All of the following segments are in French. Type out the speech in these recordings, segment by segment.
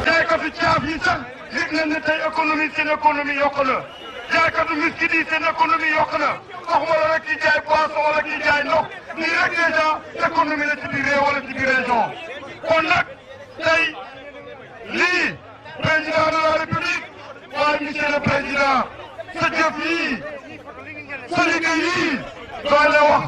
jaaykatu caaf yi sax yëg nañ ne tey économie seen économie yokku na jaaykatu miskit yi seen économie yokku na waxuma la rek ki jaay poisson wala ki jaay ndox nii rek déjà économie la ci biir réew wala ci biir région kon nag tey lii président de la république waaye monsieur le président sa jëf yii sa liggéey yii doy na wax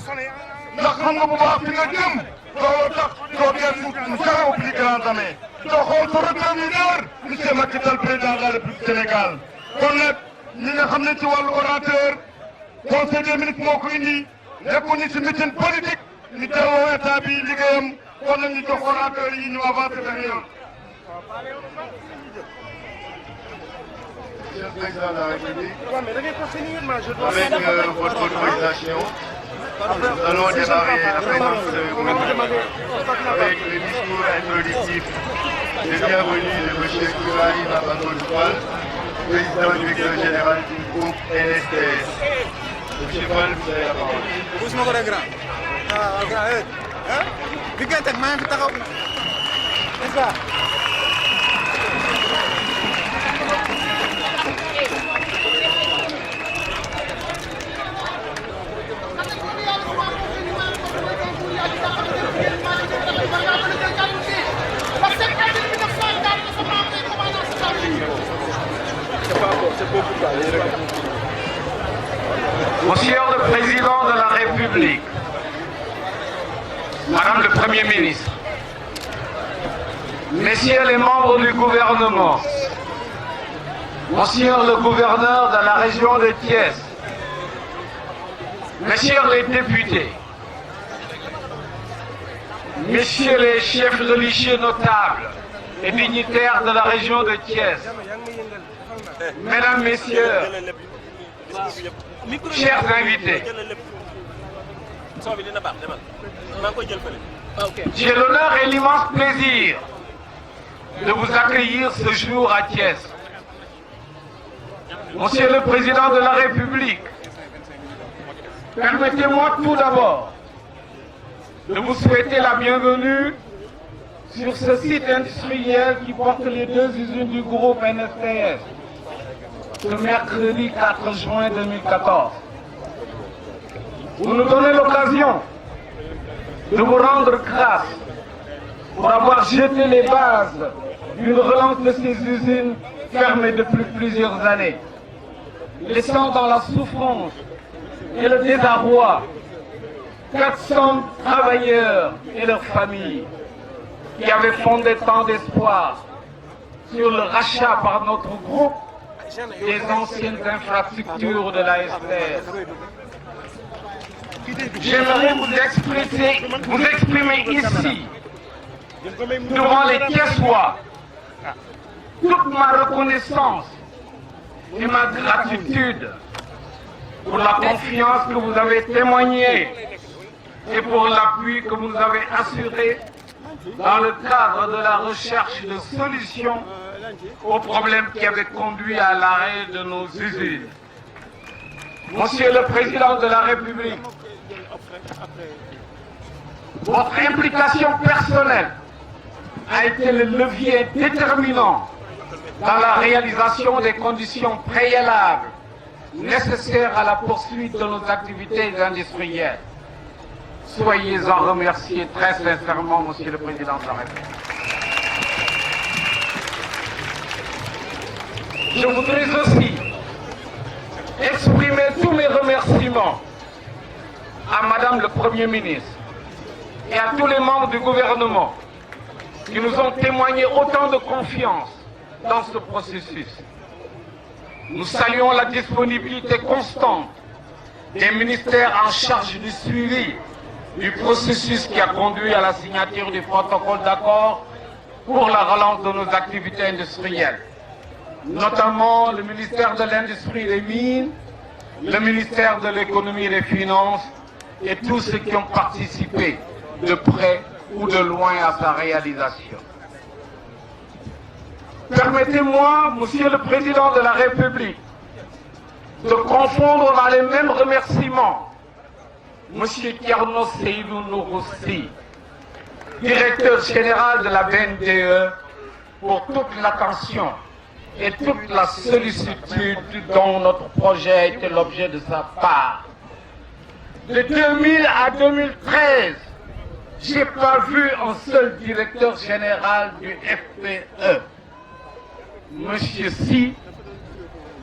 ndax xam nga bu baax fi nga jëm looloo tax doo bien foutu ça au plus grand jamais doo xool sa premier leader monsieur Macky Sall président de la République Sénégal kon nag ñi nga xam ne ci wàllu orateur conseil des ministres moo ko indi nekkuñu ci meeting politique ñu delloo état bi liggéeyam kon nag ñu jox orateur yi ñu avancé derrière. Monsieur le Président de la République, avec votre autorisation, nous allons démarrer la présence avec le discours introductif de bienvenue de M. Kourari Mabangoul, président directeur général du groupe NSTS. M. Fall, vous avez la parole. Monsieur le Président de la République, Madame le Premier ministre, Messieurs les membres du gouvernement, Monsieur le gouverneur de la région de Thiès, Messieurs les députés, Messieurs les chefs religieux notables et dignitaires de la région de Thiès, Mesdames, Messieurs, chers invités, j'ai l'honneur et l'immense plaisir de vous accueillir ce jour à Thiès. Monsieur le Président de la République, permettez-moi tout d'abord de vous souhaiter la bienvenue sur ce site industriel qui porte les deux usines du groupe NSTS, ce mercredi 4 juin 2014. Vous nous donnez l'occasion de vous rendre grâce pour avoir jeté les bases d'une relance de ces usines fermées depuis plusieurs années, laissant dans la souffrance et le désarroi 400 travailleurs et leurs familles qui avaient fondé tant d'espoir sur le rachat par notre groupe des anciennes infrastructures de la STS. J'aimerais vous exprimer ici, devant les Thiessois, toute ma reconnaissance et ma gratitude pour la confiance que vous avez témoignée et pour l'appui que vous nous avez assuré dans le cadre de la recherche de solutions aux problèmes qui avaient conduit à l'arrêt de nos usines. Monsieur le Président de la République, votre implication personnelle a été le levier déterminant dans la réalisation des conditions préalables nécessaires à la poursuite de nos activités industrielles. Soyez-en remerciés très sincèrement, Monsieur le Président de la République. Je voudrais aussi exprimer tous mes remerciements à Madame le Premier ministre et à tous les membres du gouvernement qui nous ont témoigné autant de confiance dans ce processus. Nous saluons la disponibilité constante des ministères en charge du suivi du processus qui a conduit à la signature du protocole d'accord pour la relance de nos activités industrielles, notamment le ministère de l'Industrie et des Mines, le ministère de l'Économie et des Finances et tous ceux qui ont participé de près ou de loin à sa réalisation. Permettez-moi, Monsieur le Président de la République, de confondre dans les mêmes remerciements M. Thierno Seydou Nouroussi, directeur général de la BNDE, pour toute l'attention et toute la sollicitude dont notre projet a été l'objet de sa part. De 2000 à 2013, je n'ai pas vu un seul directeur général du FPE. Monsieur Si,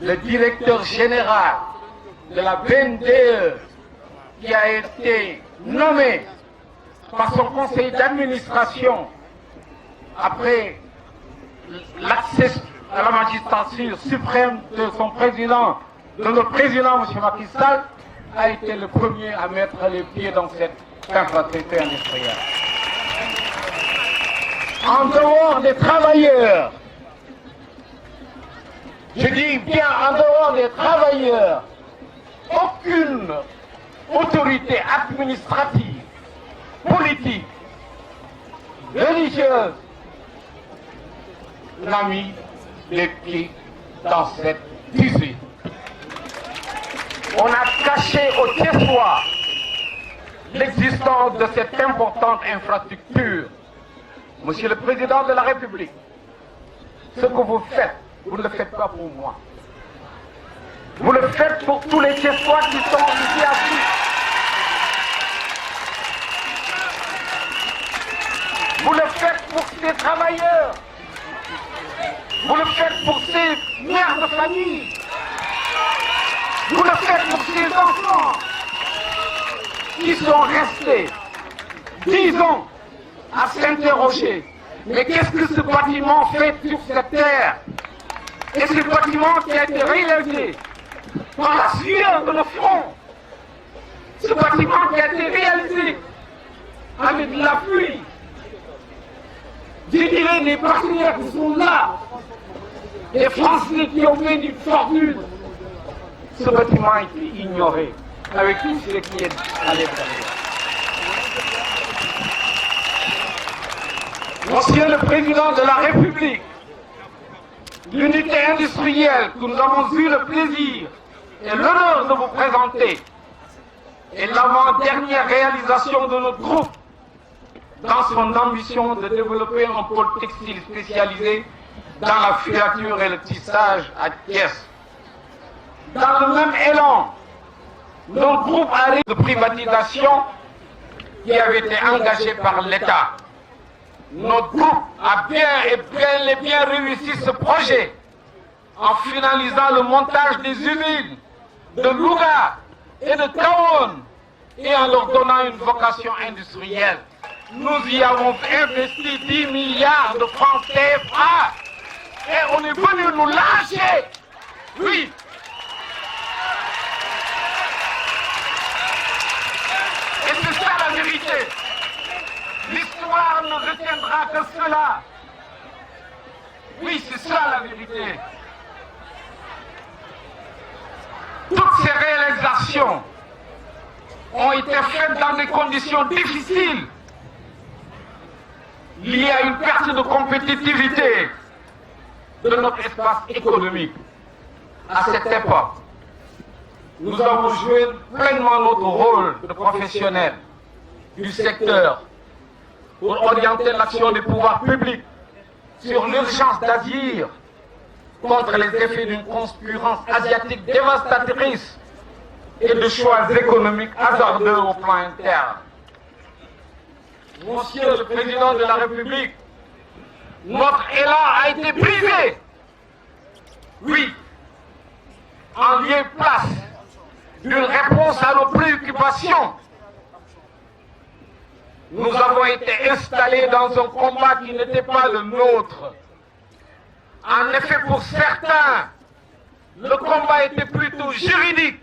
le directeur général de la BNDE, qui a été nommé par son conseil d'administration après l'accès à la magistrature suprême de son président, de notre président, M. Macky Sall, a été le premier à mettre les pieds dans cette infrastructure industrielle. En dehors des travailleurs, je dis bien en dehors des travailleurs, aucune autorité administrative, politique, religieuse n'a mis les pieds dans cette usine. On a caché au Thiessois l'existence de cette importante infrastructure. Monsieur le Président de la République, ce que vous faites, vous ne le faites pas pour moi. Vous le faites pour tous les Thiessois qui sont ici assis. Vous le faites pour ces travailleurs. Vous le faites pour ces mères de famille. Vous le faites pour ces enfants qui sont restés 10 ans à s'interroger. Mais qu'est-ce que ce bâtiment fait sur cette terre? Et ce bâtiment qui a été réalisé par la sueur de nos fronts, ce bâtiment qui a été réalisé avec de la pluie, je dirais les partenaires qui sont là, les Français qui ont fait une fortune, ce bâtiment a été ignoré avec tout ce qui est à l'intérieur. Monsieur le Président de la République, l'unité industrielle que nous avons eu le plaisir et l'honneur de vous présenter est l'avant-dernière réalisation de notre groupe dans son ambition de développer un pôle textile spécialisé dans la filature et le tissage à Thiès. Dans le même élan, notre groupe a réalisé de privatisation qui avait été engagé par l'État. Notre groupe a bien réussi ce projet en finalisant le montage des usines de Louga et de Kahone et en leur donnant une vocation industrielle. Nous y avons investi 10 milliards de francs CFA et on est venu nous lâcher. Oui. Et c'est ça la vérité. L'histoire ne retiendra que cela. Oui, c'est ça la vérité. Toutes ces réalisations ont été faites dans des conditions difficiles, liées à une perte de compétitivité de notre espace économique. À cette époque, nous avons joué pleinement notre rôle de professionnels du secteur pour orienter l'action des pouvoirs publics sur l'urgence d'agir contre les effets d'une concurrence asiatique dévastatrice et de choix économiques hasardeux au plan interne. Monsieur le Président de la République, notre élan a été brisé. Oui, en lieu et place d'une réponse à nos préoccupations, nous avons été installés dans un combat qui n'était pas le nôtre. En effet, pour certains, le combat était plutôt juridique.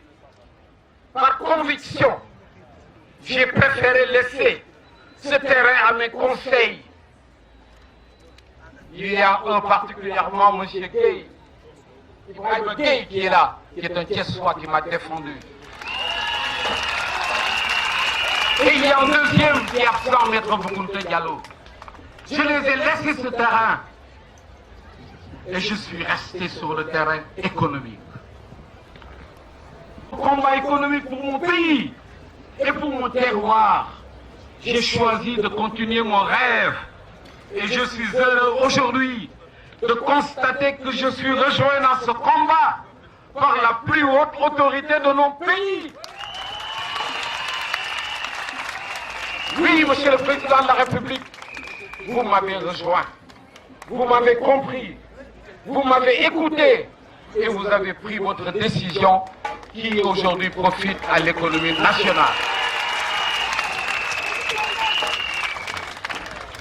Par conviction, j'ai préféré laisser ce terrain à mes conseils. Il y a un particulièrement, M. Gueye, Ibrahim Gueye qui est là, qui est un Thiessois qui m'a défendu. Et il y a un deuxième qui est absent, Maître Boukounte Diallo. Je les ai laissés ce terrain et je suis resté sur le terrain économique. combat économique pour mon pays et pour mon terroir, j'ai choisi de continuer mon rêve. Et je suis heureux aujourd'hui de constater que je suis rejoint dans ce combat par la plus haute autorité de nos pays. Oui, Monsieur le Président de la République, vous m'avez rejoint, vous m'avez compris, vous m'avez écouté et vous avez pris votre décision qui aujourd'hui profite à l'économie nationale.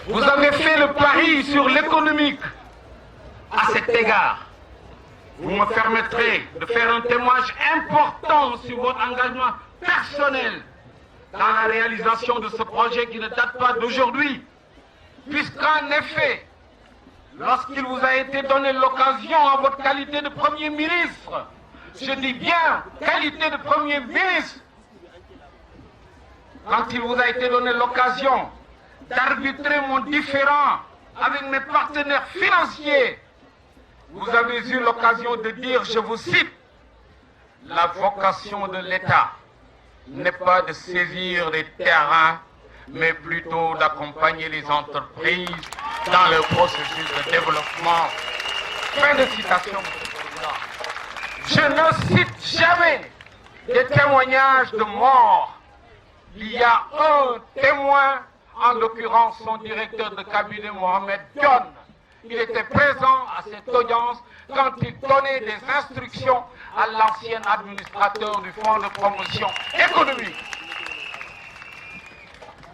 Vous avez fait le pari sur l'économique. À cet égard, vous me permettrez de faire un témoignage important sur votre engagement personnel dans la réalisation de ce projet qui ne date pas d'aujourd'hui, puisqu'en effet, lorsqu'il vous a été donné l'occasion en votre qualité de Premier ministre, je dis bien qualité de Premier ministre, quand il vous a été donné l'occasion d'arbitrer mon différend avec mes partenaires financiers, vous avez eu l'occasion de dire, je vous cite, la vocation de l'État n'est pas de saisir des terrains, mais plutôt d'accompagner les entreprises dans le processus de développement. Fin de citation. Je ne cite jamais des témoignages de mort. Il y a un témoin, en l'occurrence son directeur de cabinet, Mohamed Dione. Il était présent à cette audience quand il donnait des instructions à l'ancien administrateur du Fonds de promotion économique.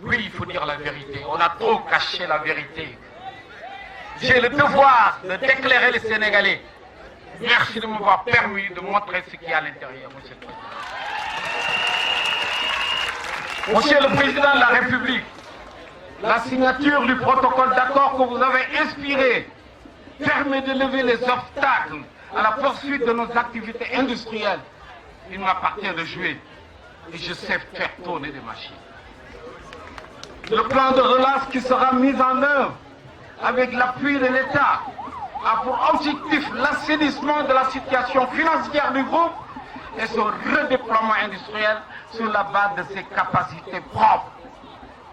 Oui, il faut dire la vérité. On a trop caché la vérité. J'ai le devoir d'éclairer les Sénégalais. Merci de m'avoir permis de montrer ce qu'il y a à l'intérieur, Monsieur le Président. Monsieur le Président de la République, la signature du protocole d'accord que vous avez inspiré permet de lever les obstacles à la poursuite de nos activités industrielles. Il m'appartient de jouer et je sais faire tourner des machines. Le plan de relance qui sera mis en œuvre avec l'appui de l'État a pour objectif l'assainissement de la situation financière du groupe et son redéploiement industriel sur la base de ses capacités propres.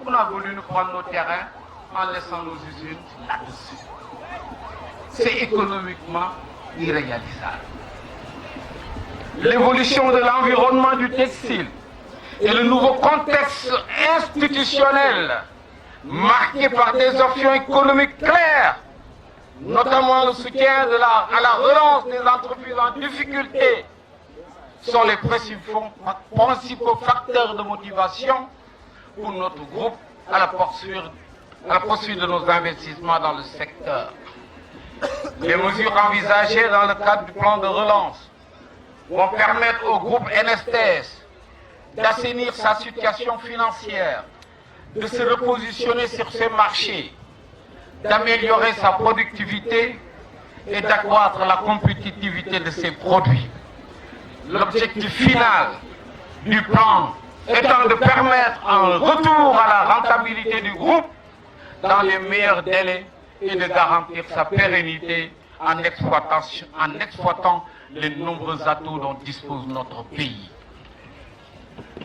On a voulu nous prendre nos terrains en laissant nos usines là-dessus. C'est économiquement irréalisable. L'évolution de l'environnement du textile et le nouveau contexte institutionnel marqué par des options économiques claires, notamment le soutien à la relance des entreprises en difficulté, sont les principaux facteurs de motivation pour notre groupe à la poursuite de nos investissements dans le secteur. Les mesures envisagées dans le cadre du plan de relance vont permettre au groupe NSTS d'assainir sa situation financière, de se repositionner sur ses marchés, d'améliorer sa productivité et d'accroître la compétitivité de ses produits. L'objectif final du plan étant de permettre un retour à la rentabilité du groupe dans les meilleurs délais et de garantir sa pérennité en exploitant les nombreux atouts dont dispose notre pays.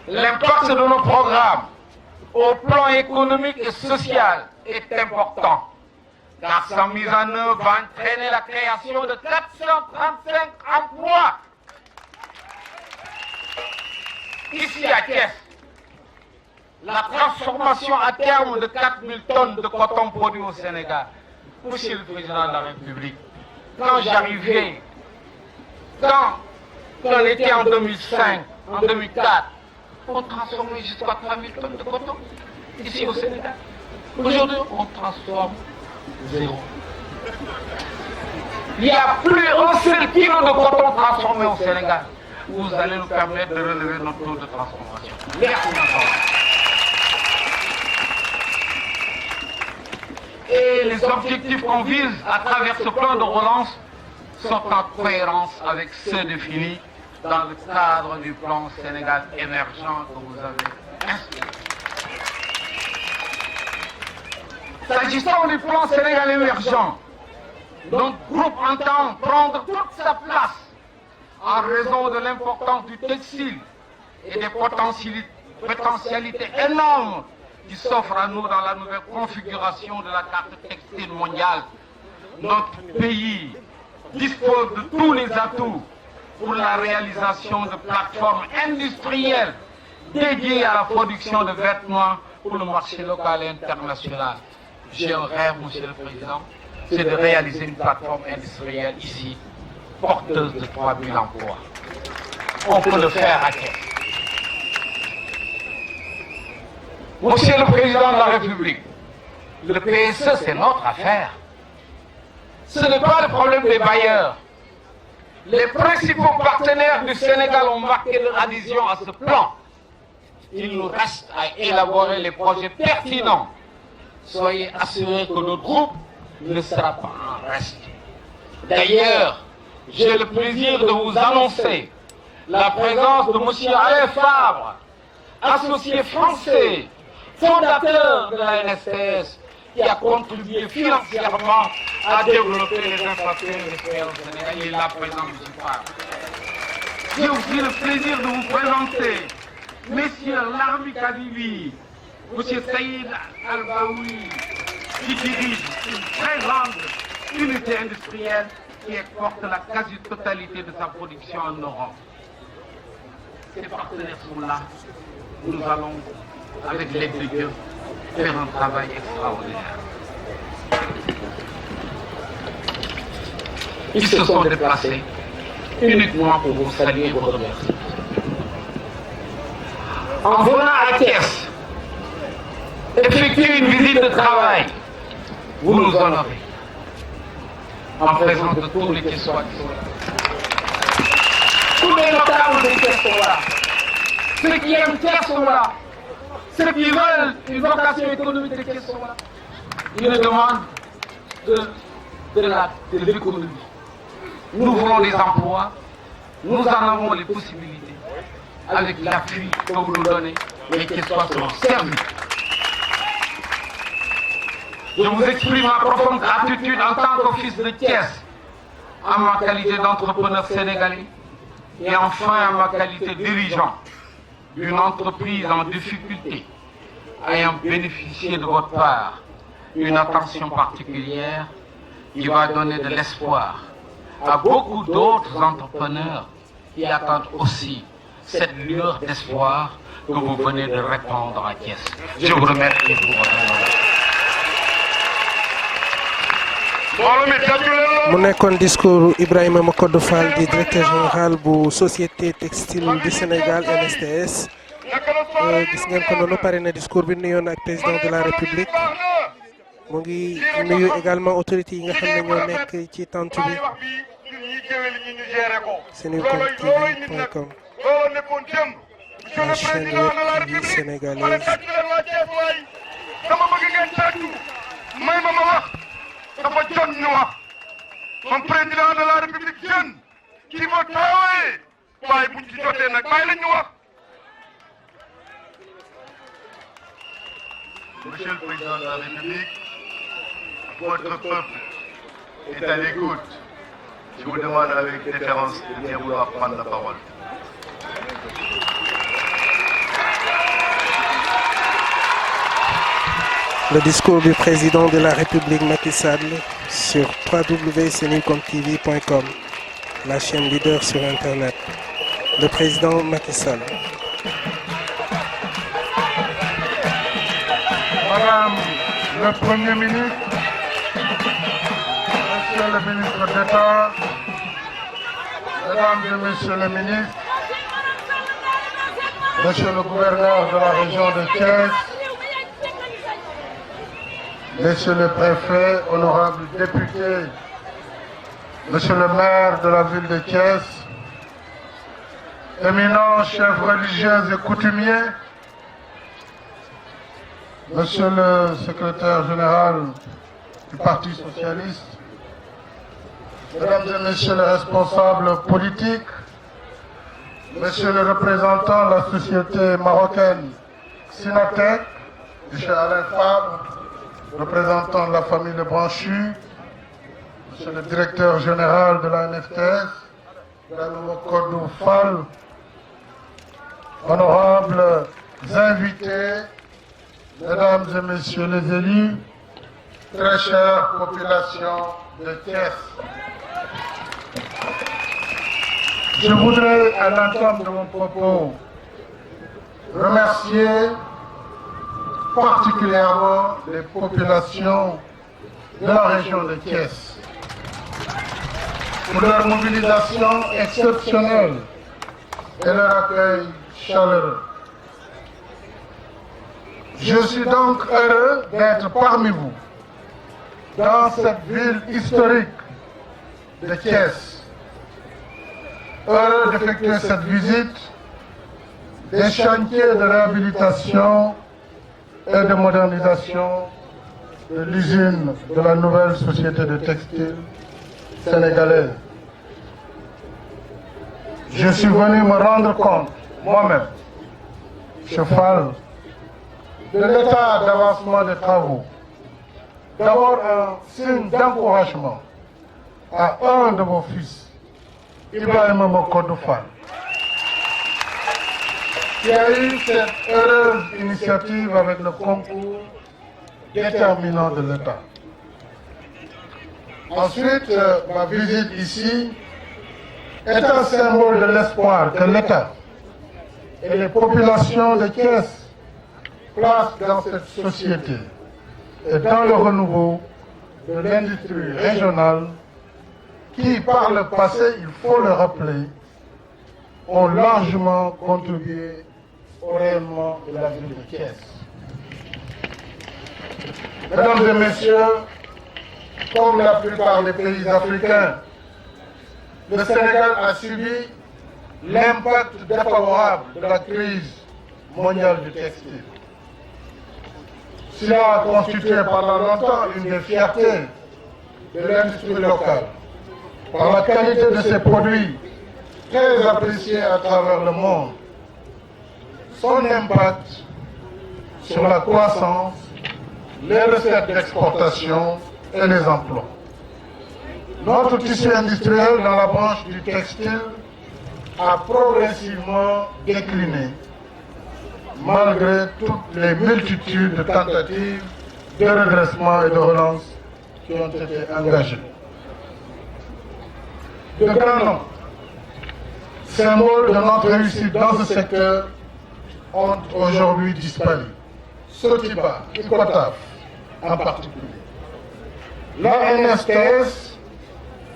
L'impact de nos programmes au plan économique et social est important, car sa mise en œuvre va entraîner la création de 435 emplois. Ici à Thiès, la transformation à terme de 4000 tonnes de coton produit au Sénégal. Monsieur le Président de la République, quand j'arrivais, quand on était en 2005, en 2004, on transformait jusqu'à 3000 tonnes de coton ici au Sénégal. Aujourd'hui, on transforme zéro. Il n'y a plus un seul kilo de coton transformé au Sénégal. Vous allez nous permettre de relever notre taux de transformation. Merci encore. Et les objectifs qu'on vise à travers ce plan de relance sont en cohérence avec ceux définis dans le cadre du plan Sénégal émergent que vous avez inspiré. S'agissant du plan Sénégal émergent, notre groupe entend prendre toute sa place en raison de l'importance du textile et des potentialités énormes qui s'offrent à nous dans la nouvelle configuration de la carte textile mondiale. Notre pays dispose de tous les atouts pour la réalisation de plateformes industrielles dédiées à la production de vêtements pour le marché local et international. J'ai un rêve, Monsieur le Président, c'est de réaliser une plateforme industrielle ici, porteuse de 3000 emplois. On peut le faire à Thiès. Monsieur le Président de la République, le PSE, c'est notre affaire. Ce n'est pas le problème des bailleurs. Les principaux partenaires du Sénégal ont marqué leur adhésion à ce plan. Il nous reste à élaborer les projets pertinents. Soyez assurés que notre groupe ne sera pas en reste. D'ailleurs, j'ai le plaisir de vous annoncer la présence de M. Alain Fabre, associé français, fondateur de la NSTS, qui a contribué financièrement à développer les infrastructures industrielles au Sénégal. Il est là présent, M. Fabre. J'ai aussi le plaisir de vous présenter Messieurs Larmi Kadivi, M. Saïd Al-Baoui, qui dirige une très grande unité industrielle qui exporte la quasi-totalité de sa production en Europe. Ces partenaires sont là. Nous allons, avec l'aide de Dieu, faire un travail extraordinaire. Ils se sont déplacés uniquement pour vous saluer et vous remercier. En venant à Thiès, effectuer une visite de travail, vous nous honorez. En présence de tous les Thiessois qui sont là. Tous les notables de Thiès sont là. Ceux qui aiment Thiès sont là. Ceux qui veulent une vocation économique de Thiès sont là. Une demande de l'économie. Nous voulons des emplois, nous en avons les possibilités. Avec l'appui que vous nous donnez, les Thiessois seront servis. Je vous exprime ma profonde gratitude en tant qu'office de Thiès, en ma qualité d'entrepreneur sénégalais et enfin en ma qualité de dirigeant d'une entreprise en difficulté, ayant bénéficié de votre part une attention particulière qui va donner de l'espoir à beaucoup d'autres entrepreneurs qui attendent aussi cette lueur d'espoir que vous venez de répandre à Thiès. Je vous remercie pour votre attention. mu nekkoon discours Ibrahima Macodou Fall di directeur général bu société textile du Sénégal NSTS gis ngeen ko noonu pare na discours bi nuyoon ak président de la République mu ngi nuyu également autorités yi nga xam ne ñoo nekk ci tente bi senewoodtv.com la chaîne web TV sénégalaise. dafa jot ñu wax moom président de la république jeune qui va travailler waaye buñ ci jotee nag bàyyi la ñu wax. Monsieur le Président de la République, votre peuple est à l'écoute. Je vous demande avec déférence de bien vouloir prendre la parole. Le discours du président de la République Macky Sall sur www.senewoodtv.com, la chaîne leader sur Internet. Le président Macky Sall. Madame le Premier ministre, Monsieur le ministre d'État, Mesdames et Messieurs les ministres, Monsieur le gouverneur de la région de Thiès, Messieurs les préfets, honorables députés, Monsieur le maire de la ville de Thiès, éminents chefs religieux et coutumiers, Monsieur le secrétaire général du Parti socialiste, Mesdames et Messieurs les responsables politiques, Monsieur le représentant de la société marocaine Sinatec, Monsieur Alain Fabre, représentant de la famille de Branchu, Monsieur le directeur général de la NSTS, Madame Macodou Fall, honorables invités, mesdames et messieurs les élus, très chère population de Thiès. Je voudrais, à l'entame de mon propos, remercier particulièrement les populations de la région de Thiès pour leur mobilisation exceptionnelle et leur accueil chaleureux. Je suis donc heureux d'être parmi vous dans cette ville historique de Thiès. Heureux d'effectuer cette visite des chantiers de réhabilitation et de modernisation de l'usine de la nouvelle société de textile sénégalaise. Je suis venu me rendre compte, moi-même, cheval, de l'état d'avancement des travaux. D'abord un signe d'encouragement à un de vos fils, Ibrahima Mocodou Fall, qui a eu cette heureuse initiative avec le concours déterminant de l'État. Ensuite, ma visite ici est un symbole de l'espoir que l'État et les populations de Thiès placent dans cette société et dans le renouveau de l'industrie régionale qui, par le passé, il faut le rappeler, ont largement contribué au rayonnement de la ville de Thiès. Mesdames et messieurs, comme la plupart des pays africains, le Sénégal a subi l'impact défavorable de la crise mondiale du textile. Cela a constitué pendant longtemps une des fiertés de l'industrie locale, par la qualité de ses produits, très appréciés à travers le monde, son impact sur la croissance, les recettes d'exportation et les emplois. Notre tissu industriel dans la branche du textile a progressivement décliné, malgré toutes les multitudes de tentatives de redressement et de relance qui ont été engagées. De grands noms, symboles de notre réussite dans ce secteur, ont aujourd'hui disparu. Sotiba, Icotaf en particulier. La NSTS,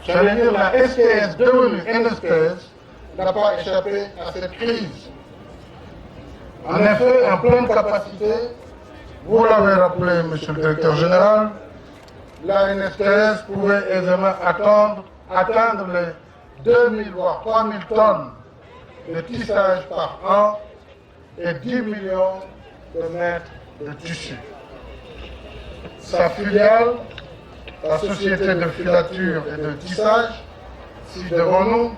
j'allais dire la STS devenue NSTS, n'a pas échappé à cette crise. En effet, en pleine capacité, vous l'avez rappelé, monsieur le directeur général, la NSTS pouvait aisément atteindre les 2000 voire 3000 tonnes de tissage par an et 10 millions de mètres de tissu. Sa filiale, la société de filature et de tissage, si devant nous,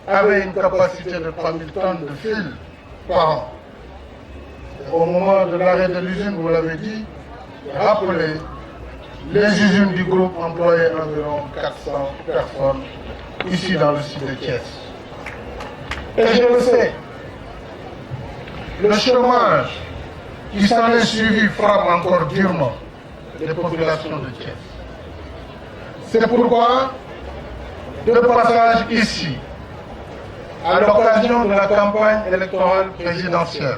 avait une capacité de 3000 tonnes de fil par an. Et au moment de l'arrêt de l'usine, vous l'avez dit, rappelez, les usines du groupe employaient environ 400 personnes ici dans le sud de Thiès. Et je le sais, le chômage qui s'en est suivi frappe encore durement les populations de Thiès. C'est pourquoi, de passage ici, à l'occasion de la campagne électorale présidentielle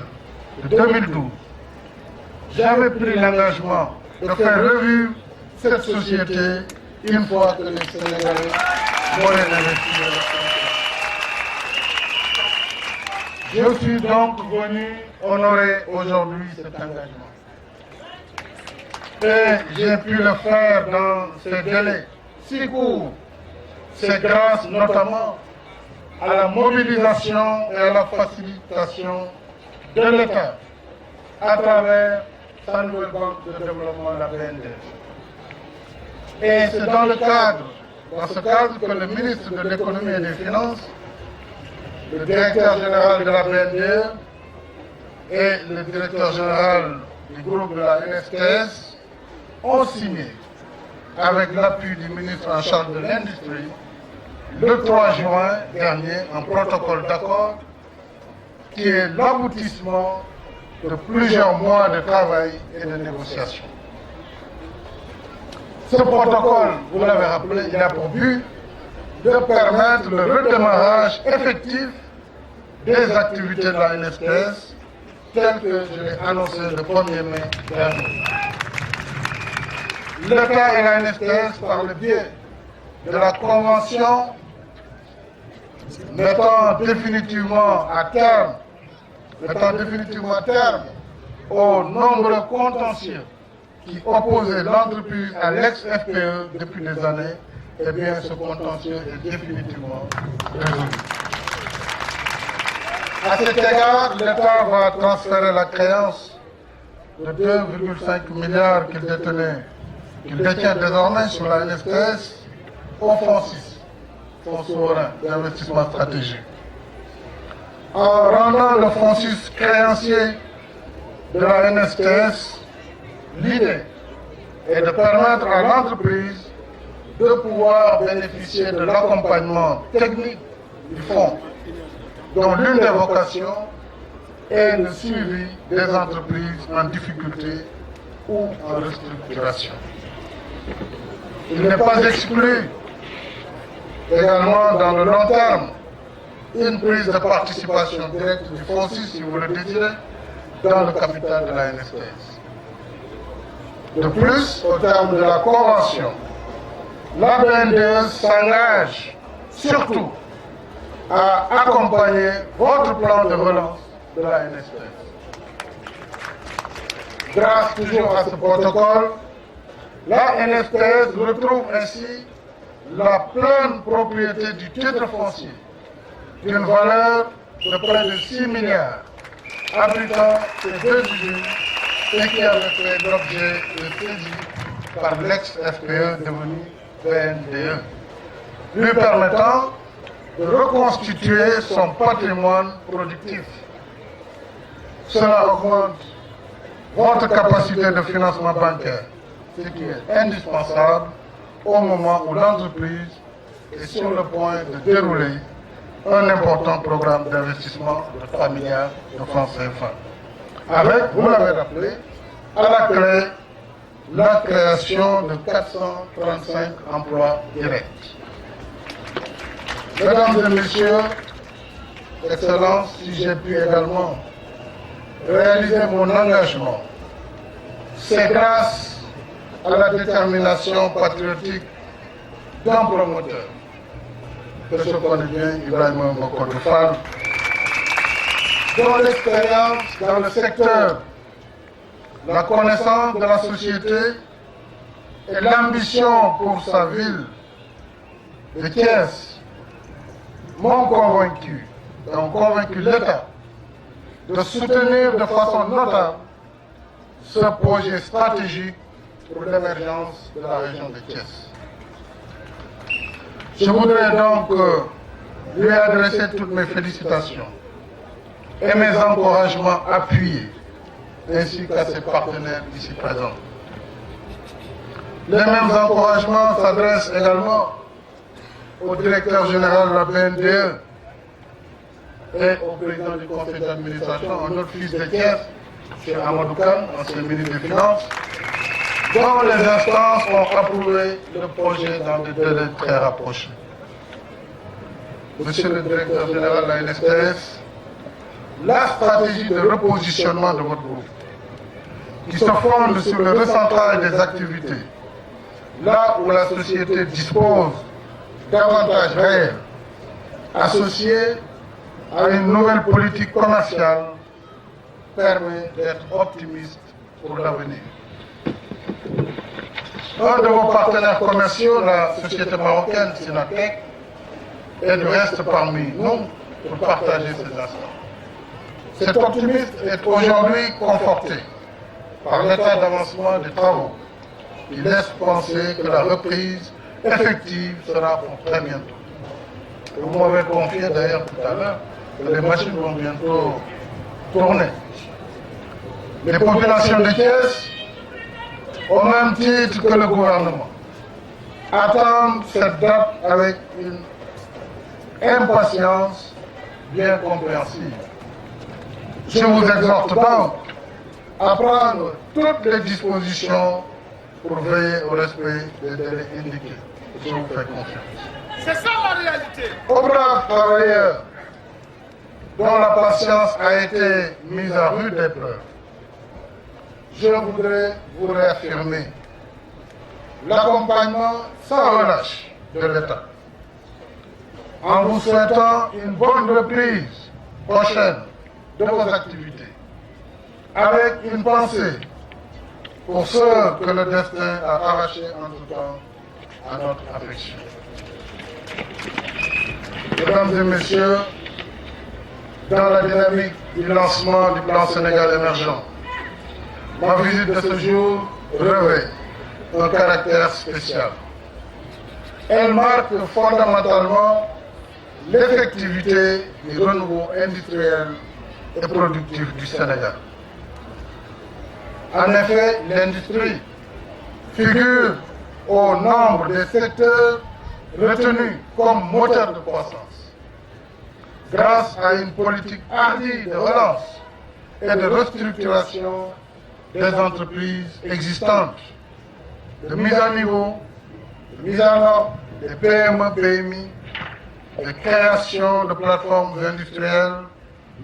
de 2012, j'avais pris l'engagement de faire revivre cette société une fois que les Sénégalais m'auraient investi. Je suis donc venu honorer aujourd'hui cet engagement. Et j'ai pu le faire dans ces délais si courts. C'est grâce notamment à la mobilisation et à la facilitation de l'État à travers sa nouvelle banque de développement, la BND. Et c'est dans ce cadre que le ministre de l'économie et des finances, le directeur général de la BND et le directeur général du groupe de la NSTS ont signé, avec l'appui du ministre en charge de l'industrie, le 3 juin dernier, un protocole d'accord qui est l'aboutissement de plusieurs mois de travail et de négociation. Ce protocole, vous l'avez rappelé, il a pour but de permettre le redémarrage effectif des activités de la NSTS tel que je l'ai annoncé le 1er mai dernier. L'État et la NSTS, par le biais de la Convention mettant définitivement à terme aux nombreux contentieux qui opposaient l'entreprise à l'ex-FPE depuis des années, eh bien ce contentieux est définitivement résolu. À cet égard, l'État va transférer la créance de 2,5 milliards qu'il détient désormais sur la NSTS au Fonds 6, Fonds souverain d'investissement stratégique. En rendant le Fonds 6 créancier de la NSTS, l'idée est de permettre à l'entreprise de pouvoir bénéficier de l'accompagnement technique du fonds, dont l'une des vocations est le suivi des entreprises en difficulté ou en restructuration. Il n'est pas exclu également dans le long terme une prise de participation directe du Fonds 6, si vous le désirez, dans le capital de la NSTS. De plus, au terme de la convention, la BNDE s'engage surtout à accompagner votre plan de relance de la NSTS. Grâce toujours à ce protocole, la NSTS retrouve ainsi la pleine propriété du titre foncier d'une valeur de près de 6 milliards, abritant ces deux usines et qui avait fait l'objet de saisie par l'ex-FPE devenu BNDE, lui permettant de reconstituer son patrimoine productif. Cela augmente votre capacité de financement bancaire, ce qui est indispensable au moment où l'entreprise est sur le point de dérouler un important programme d'investissement de 3 milliards de francs CFA. Avec, vous l'avez rappelé, à la clé, la création de 435 emplois directs. Mesdames et messieurs, Excellences, si j'ai pu également réaliser mon engagement, c'est grâce à la détermination patriotique d'un promoteur, que je connais bien, Ibrahima Makodou Fall, dont l'expérience dans le secteur, la connaissance de la société et l'ambition pour sa ville de Thiès m'ont convaincu, et ont convaincu l'État de soutenir de façon notable ce projet stratégique pour l'émergence de la région de Thiès. Je voudrais donc lui adresser toutes mes félicitations et mes encouragements appuyés, ainsi qu'à ses partenaires ici présents. Les mêmes encouragements s'adressent également au directeur général de la BNDE et au président du conseil d'administration, un autre fils de Thiès, M. Amadou Kane, ancien ministre des Finances, dont les instances ont approuvé le projet dans des délais très rapprochés. Monsieur le directeur général de la NSTS, la stratégie de repositionnement de votre groupe, qui se fonde sur le recentrage des activités, là où la société dispose d'avantages réels, associés à une nouvelle politique commerciale, permet d'être optimiste pour l'avenir. Un de vos partenaires commerciaux, la société marocaine Sinatec, est du reste parmi nous pour partager ces instants. Cet optimisme est aujourd'hui conforté par l'état d'avancement des travaux qui laisse penser que la reprise effective sera pour très bientôt. Vous m'avez confié d'ailleurs tout à l'heure que les machines vont bientôt tourner. Les populations de Thiès, au même titre que le gouvernement, attendent cette date avec une impatience bien compréhensible. Je vous exhorte donc à prendre toutes les dispositions pour veiller au respect des délais indiqués. Je vous fais confiance. C'est ça la réalité. Aux braves travailleurs dont la patience a été mise à rude épreuve, je voudrais vous réaffirmer l'accompagnement sans relâche de l'État, en vous souhaitant une bonne reprise prochaine de vos activités, avec une pensée pour ceux que le destin a arrachés entre-temps à notre affection. Mesdames et messieurs, dans la dynamique du lancement du plan Sénégal émergent, ma visite de ce jour revêt un caractère spécial. Elle marque fondamentalement l'effectivité du renouveau industriel et productif du Sénégal. En effet, l'industrie figure au nombre des secteurs retenus comme moteur de croissance. Grâce à une politique hardie de relance et de restructuration des entreprises existantes, de mise à niveau, de mise en ordre des PME, PMI, de création de plateformes industrielles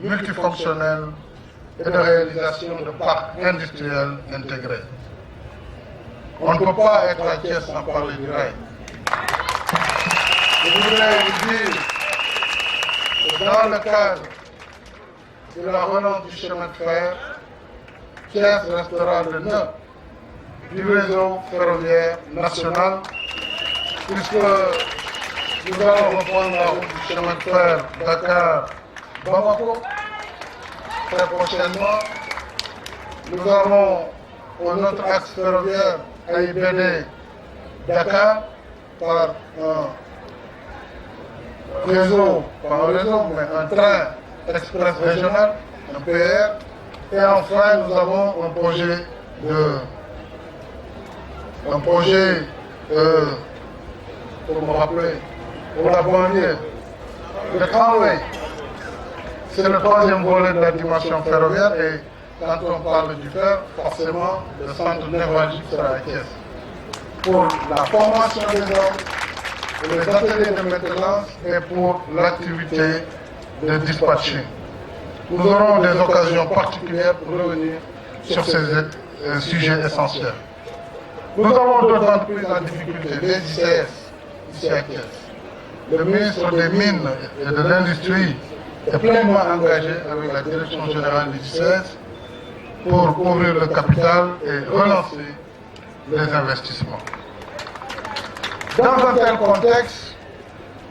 multifonctionnelles et de réalisation de parcs industriels intégrés. On ne peut pas être à Thiès sans parler du rail. Je voudrais vous dire que dans le cadre de la relance du chemin de fer, Thiès restera le nœud du réseau ferroviaire national, puisque nous allons reprendre la route du chemin de fer Dakar-Bamako très prochainement. Nous avons un autre axe ferroviaire AIBD Dakar par un réseau, pas un réseau, mais un train express régional, un PR. Et enfin, nous avons un projet pour me rappeler, pour la banlieue, le tramway. C'est le troisième volet de la dimension ferroviaire et quand on parle du fer, forcément, le centre névralgique sera à Thiès. Pour la formation des hommes, pour les ateliers de maintenance et pour l'activité de dispatching. Nous aurons des occasions particulières pour revenir sur ces sujets essentiels. Nous avons d'autres entreprises en difficulté, les ICS, ici à Thiès. Le ministre des Mines et de l'Industrie est pleinement engagé avec la direction générale des ICS pour ouvrir le capital et relancer les investissements. Dans un tel contexte,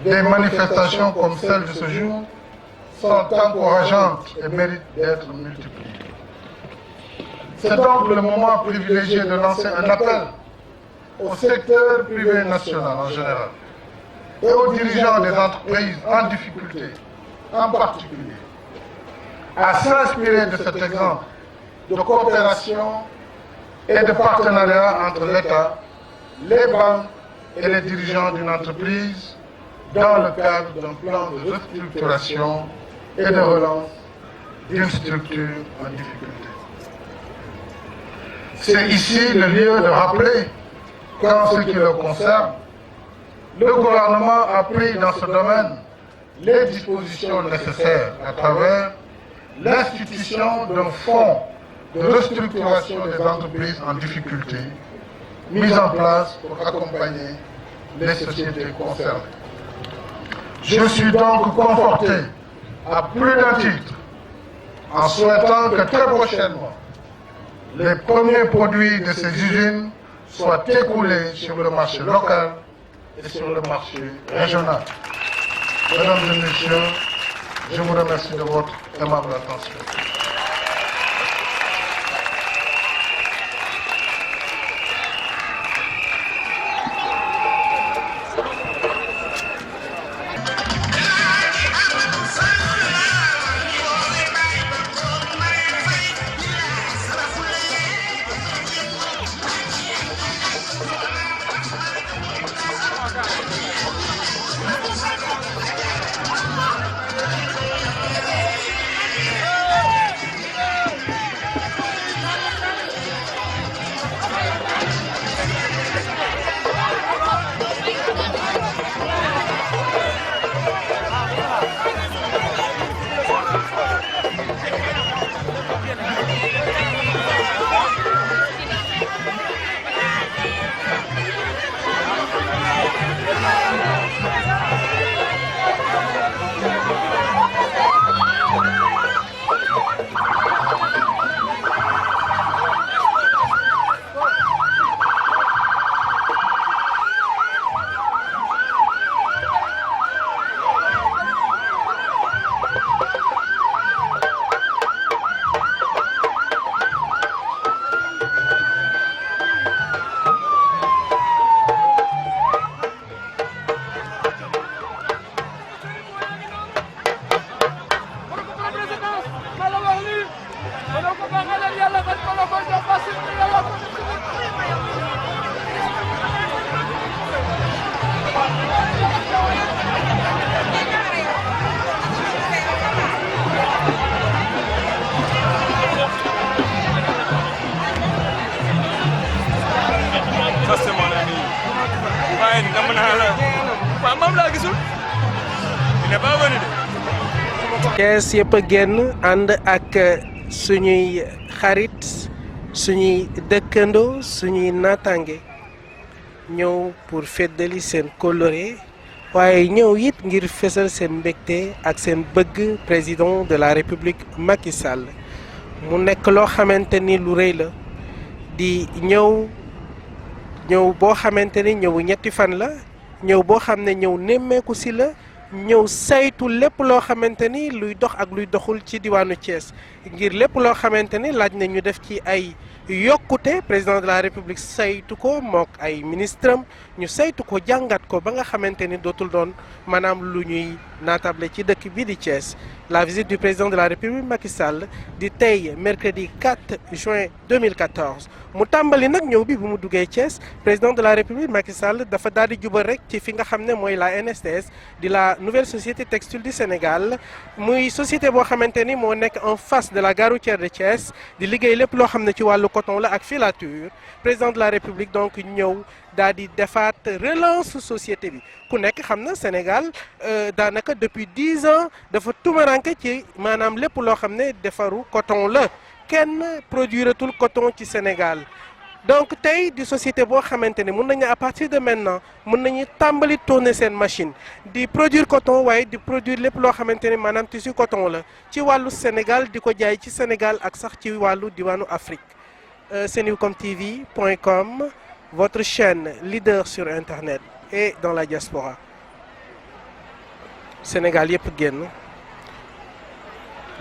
des manifestations comme celle de ce jour sont encourageantes et méritent d'être multipliées. C'est donc le moment privilégié de lancer un appel au secteur privé national en général et aux dirigeants des entreprises en difficulté en particulier à s'inspirer de cet exemple de coopération et de partenariat entre l'État, les banques et les dirigeants d'une entreprise dans le cadre d'un plan de restructuration et de relance d'une structure en difficulté. C'est ici le lieu de rappeler qu'en ce qui le concerne, le gouvernement a pris dans ce domaine les dispositions nécessaires à travers l'institution d'un fonds de restructuration des entreprises en difficulté mis en place pour accompagner les sociétés concernées. Je suis donc conforté à plus d'un titre en souhaitant que très prochainement les premiers produits de ces usines soient écoulés sur le marché local et sur le marché régional. Mesdames et messieurs, je vous remercie de votre aimable attention. moom laa gisul il n'est pas venu de. Thiès yëpp a génn ànd ak suñuy xarit suñuy dëkkandoo suñuy naataange ñëw pour feddali seen kóllëre waaye ñëw it ngir fésal seen mbégte ak seen bëgg président de la république Macky Sall mu nekk loo xamante ni lu rëy la di ñëw boo xamante ni ñëw ñetti fan la ñëw boo xam ne ñëw nemmeeku si la ñëw saytu lépp loo xamante ni luy dox ak luy doxul ci diwaanu Thiès ngir lépp loo xamante ni laaj na ñu def ci ay yokkute président de la république saytu ko mook ay ministre am ñu saytu ko jàngat ko ba nga xamante ni dootul doon maanaam lu ñuy naatable ci dëkk bi di Thiès. La visite du président de la république Macky Sall di tey mercredi 4 juin 2014 mu tàmbali nag ñëw bi bu mu duggee Thiès président de la république Macky Sall dafa daal di jubal rek ci fi nga xam ne mooy la NSTS di la nouvelle société textile du Sénégal muy société boo xamante ni moo nekk en face de la gare routière de Thiès di liggéey lépp loo xam ne ci wàllu coton la ak filature président de la république donc ñëw daal di defaat relance société bi ku nekk xam na Sénégal daanaka depuis 10 ans dafa tumaranke ci maanaam lépp loo xam ne defaru coton la kenn produiratul coton ci Sénégal donc tey di société boo xamante ne mun nañu à partir de maintenant mun nañu tàmbali tourner seen machine di produire coton waaye di produire lépp loo xamante ne maanaam tissu coton la ci wàllu Sénégal di ko jaay ci Sénégal ak sax ci wàllu diwaanu Afrique senucomtv.com votre chaîne leader sur internet et dans la diaspora Sénégal yëpp génn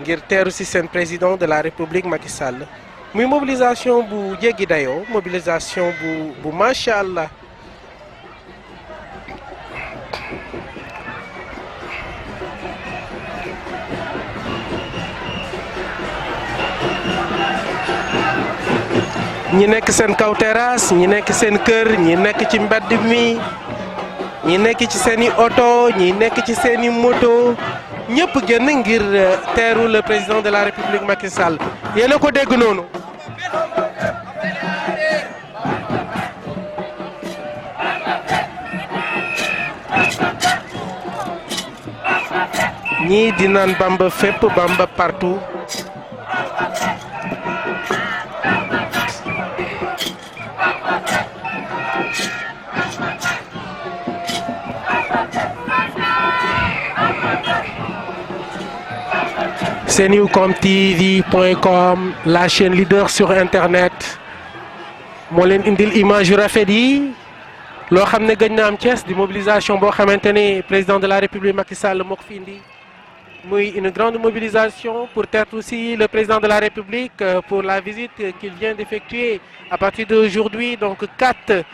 ngir teeru ci seen président de la République Macky Sall muy mobilisation bu jéggi dayoo mobilisation bu macha allah ñi nekk seen kaw terrasse ñi nekk seen kër ñi nekk ci mbedd mi ñi nekk ci seeni oto ñi nekk ci seeni moto ñëpp génn ngir teeru le président de la République Macky Sall yéen a ko dégg noonu. ñii di naan Bamba fépp Bamba partout. senucomtv.com la chaîne leader sur internet moo leen indil image yu rafet yi loo xam ne gëj na am Thiès di mobilisation boo xamante ne président de la République Macky Sall moo ko fi indi muy une grande mobilisation pour terre aussi le président de la République pour la visite qu'il vient d'effectuer à partir d'aujourd'hui donc 4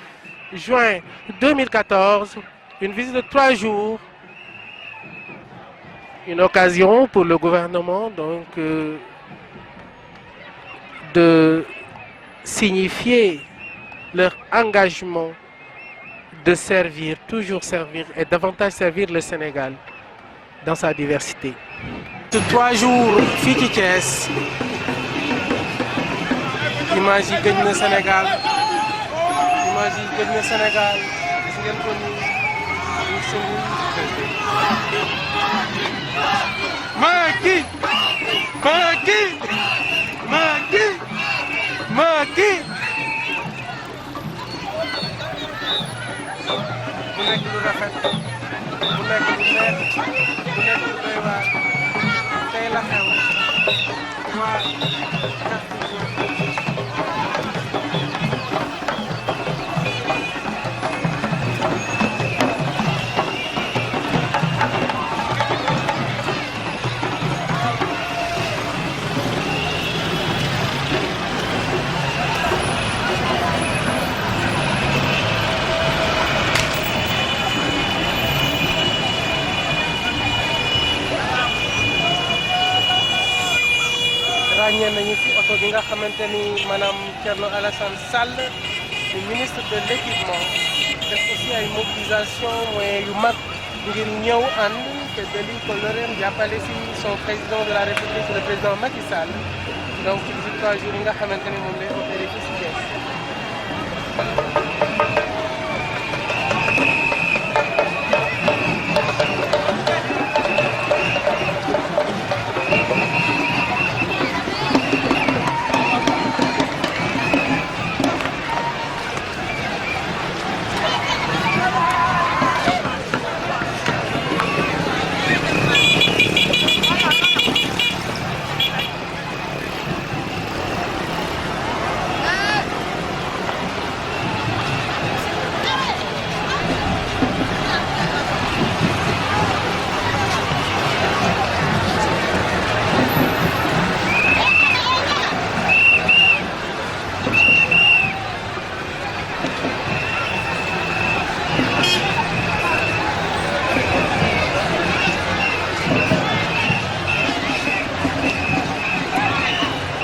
juin 2014 une visite de 3 jours. Une occasion pour le gouvernement donc de signifier leur engagement de servir, toujours servir et davantage servir le Sénégal dans sa diversité. 3 jours fii ci Thiès image yi gëj na Sénégal image yi gëj na Sénégal gis ngeen ko nii Macky Macky Macky Macky bu nekk lu rafet bu nekk lu neex bu nekk lu doy waar tey la xew waa ràññee nañu ci oto bi nga xamante ni maanaam Thierno Alassane Sall le ministre de l'équipement def aussi ay mobilisation moyens yu mag ngir ñëw ànd te dali ko lëreem jàppale ci son président de la République le président Macky Sall donc ci 3 jours yi nga xamante ni moom lay opéré fii ci Thiès.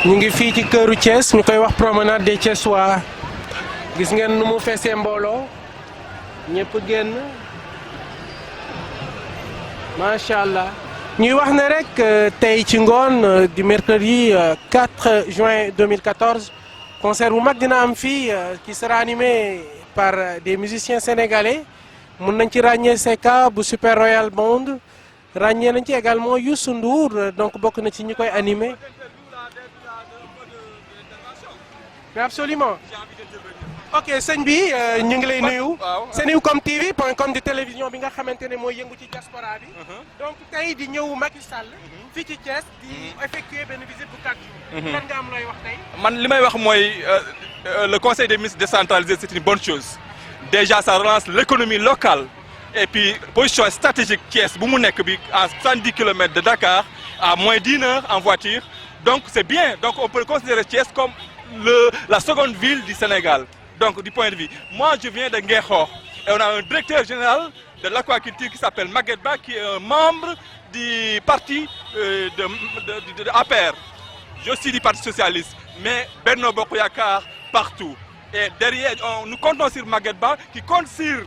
ñu ngi fii ci këru Thiès ñu koy wax promenade des Thiessois gis ngeen nu mu feesee mbooloo ñëpp génn macha allah ñuy wax ne rek tey ci ngoon di mercredi 4 juin 2014 concert bu mag dina am fii qui sera animé par des musiciens sénégalais mun nañ ci ràññee Seka bu Super Royal Band ràññee nañ ci également Youssou Ndour donc bokk na ci ñi koy animé. mais absolument ok sëñ bi ñu ngi lay nuyu. Senucom TV.com di télévision bi nga xamante ne mooy yëngu ci diaspora bi. donc tey di ñëw Macky Sall. fii ci Thiès di effectuer benn visite bu 4 jours. lan nga am looy wax tey. man li may wax mooy le conseil des ministres décentralisé c'est une bonne chose déjà ça relance l'économie locale et puis position stratégique Thiès bu mu nekk bi à 70 km de Dakar à moins d'1 heure en voiture donc c'est bien donc on peut considérer Thiès comme la seconde ville du Sénégal. Donc, du point de vue, moi je viens de Nguékhor et on a un directeur général de l'aquaculture qui s'appelle Maguette Ba, qui est un membre du parti de APR. Je suis du Parti Socialiste, mais Benno Bokk Yakaar partout. Et derrière, nous comptons sur Maguette Ba, qui compte sur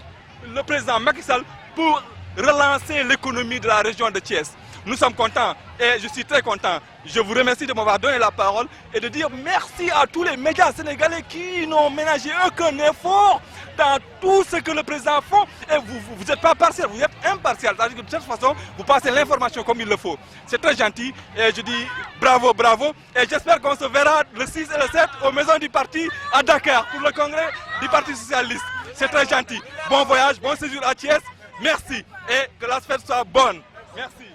le président Macky Sall pour relancer l'économie de la région de Thiès. Nous sommes contents et je suis très content. Je vous remercie de m'avoir donné la parole et de dire merci à tous les médias sénégalais qui n'ont ménagé aucun effort dans tout ce que le président fait. Et vous n'êtes pas partiel, vous êtes impartial. C'est-à-dire que de cette façon, vous passez l'information comme il le faut. C'est très gentil et je dis bravo, bravo. Et j'espère qu'on se verra le 6 et le 7 aux maisons du parti à Dakar pour le congrès du Parti Socialiste. C'est très gentil. Bon voyage, bon séjour à Thiès. Merci et que la fête soit bonne. Merci.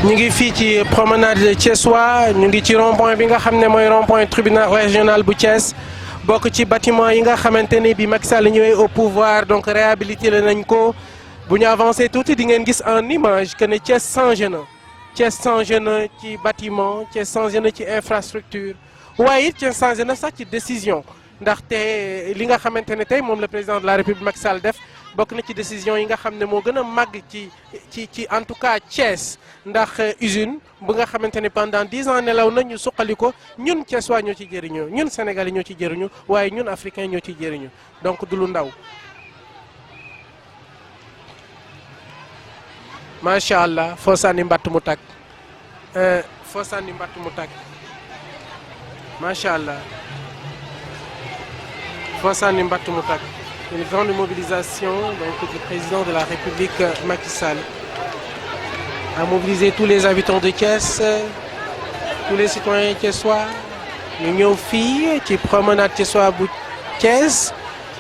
ñu ngi fii ci promenade Thiessois ñu ngi ci rond-point bi nga xam ne mooy rond-point tribunal régional bu Thiès bokk ci bâtiment yi nga xamante ni bi Macky Sall ñëwee au pouvoir donc réhabilité nañ ko bu ñu avancé tuuti di ngeen gis en image que ne Thiès changé na Thiès changé na ci bâtiment Thiès changé na ci infrastructure waaye it Thiès changé na sax ci décision ndaxte li nga xamante ne tey moom le président de la République Macky Sall def bokk na ci décision yi nga xam ne moo gën a màgg ci en tout cas Thiès ndax usine bu nga xamante ne pendant 10 ans nelaw na ñu suqali ko ñun Thiessois ñoo ci jëriñoo ñun Sénégalais ñoo ci jëriñu waaye ñun africains ñoo ci jëriñu donc du lu ndaw. macha allah foo sànni mbatt mu tàkk foo sànni mbatt mu tàkk macha allah foo sànni mbatt mu tàkk. Une grande mobilisation donc, du président de la République Macky Sall a mobilisé tous les habitants de Thiès, tous les citoyens thiessois ñu ñëw fii ci promenade Thiessois bu Thiès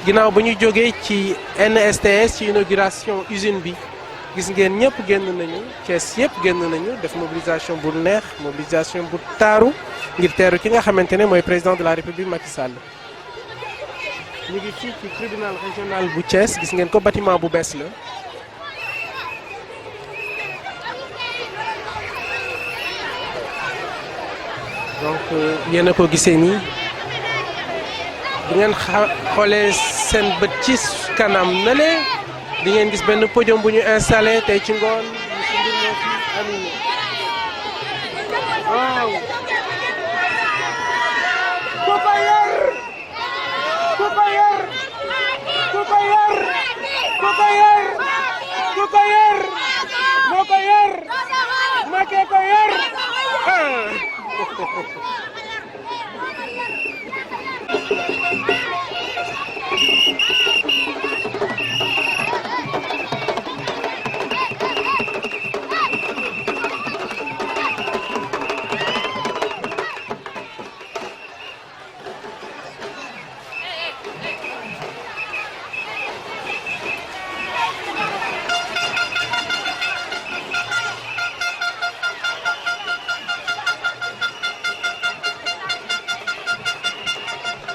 ginnaaw ba ñu jógee ci NSTS ci inauguration usine bi gis ngeen ñëpp génn nañu Thiès yëpp génn nañu def mobilisation bu neex mobilisation bu taaru ngir teeru ki nga xamante ne mooy président de la République Macky Sall. ñu ngi fii ci tribunal régional bu Thiès gis ngeen ko bâtiment bu bees la donc yéen a ko gisee nii bu ngeen xoolee seen bët ci kanam na le di ngeen gis benn podium bu ñu installé tey ci ngoon ñu si mbir moo fi animé waaw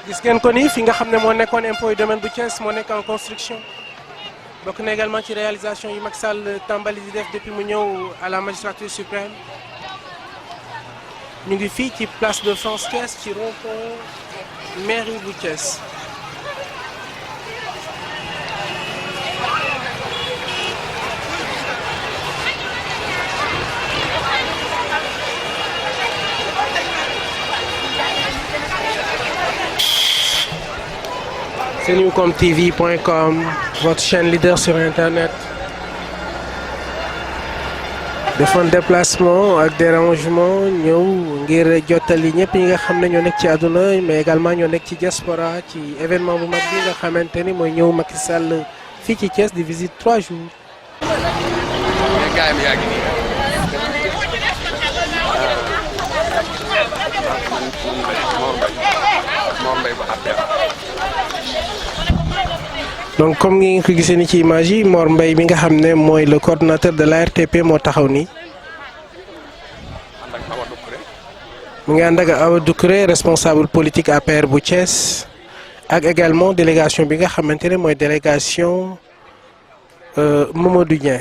gis ngeen ko ni fi nga xam ne moo nekkoon impôt et domaine bu Thiès moo nekk en construction bokk na également ci réalisation yu Macky Sall tàmbali di def depuis mu ñëw à la magistrature suprême ñu ngi fii ci place de France Thiès ci rond-point mairie bu Thiès. Senewcomtv.com, votre chaîne leader sur internet. defoon déplacement ak dérangement ñëw ngir jottali ñëpp ñi nga xam ne ñoo nekk ci àdduna mais également ñoo nekk ci diaspora ci événement bu mag bi nga xamante ni mooy ñëw Macky Sall fii ci Thiès di visite 3 jours. donc comme ni nga ko gisee ni ci image yi Mor Mbaye mi nga xam ne mooy le coordonnateur de l'ARTP moo taxaw nii mu ngi ànd ak Awa Doucouré responsable politique APR bu Thiès ak également délégation bi nga xamante ne mooy délégation Mamadou Dieng.